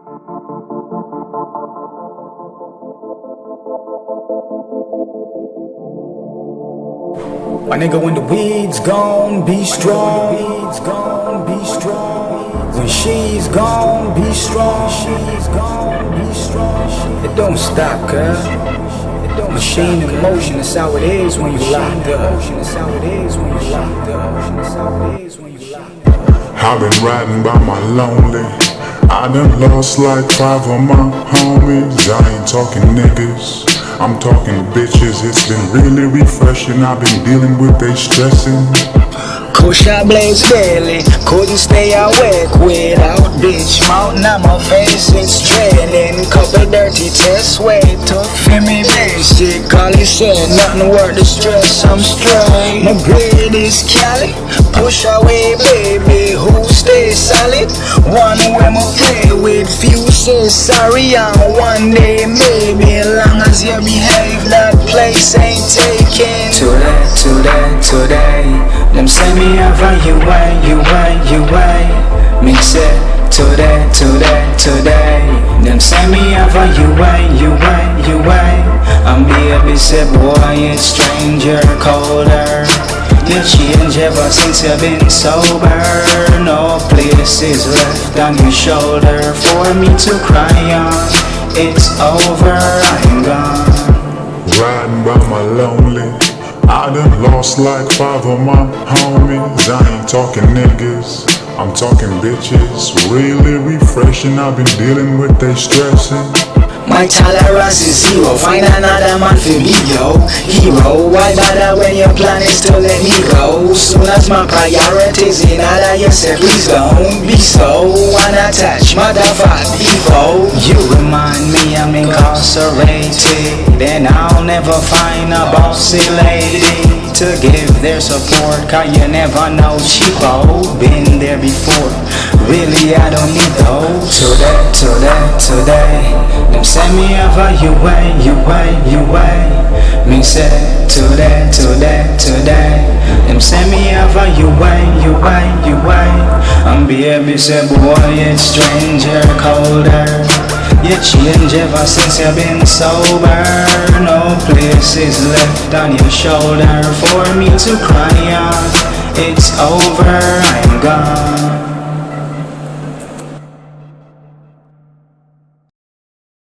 My nigga, when the weed's gone, be strong. Weed's gone, be strong. When she's gone, be strong. She's gone, be strong. It don't stop, cuz. Machine in motion, that's how it is when you locked up. That's how it is when you locked up. That's how it is when you locked up. I've been riding by my lonely. I done lost like 5 of my homies. I ain't talking niggas, I'm talking bitches. It's been really refreshing. I've been dealing with they stressing. Kush I blaze daily, couldn't stay awake without bitch mouth. Now my face is trailing, couple dirty tests wait took for me basic. All he said, nothing worth the stress, I'm straight. My grade is Cali, push away baby, who stays solid? One way my play with, few say sorry and one day maybe. Long as you behave, that place ain't taken. Today, them send me over you way. Me say today. Them send me over you way. I'm baby say boy it's stranger colder. You change ever since you've been sober. No places left on your shoulder for me to cry on. It's over, I'm gone. Riding by my lonely. I done lost like 5 of my homies. I ain't talking niggas, I'm talking bitches. Really refreshing, I've been dealing with they stressing. My tolerance is zero, find another man for me, yo. Hero, why bother when your plan is to let me go? Soon as my priorities in order, you say please don't be so unattached, motherfucker, evil. You remind me I'm incarcerated, and I'll never find a bossy lady to give their support, cause you never know cheapo. Been there before, really I don't need those. Today, them send me over you way. Me say today. Them send me over you way. I'm baby say boy it's stranger colder. You change ever since you've been sober. No places left on your shoulder for me to cry on. It's over, I'm gone.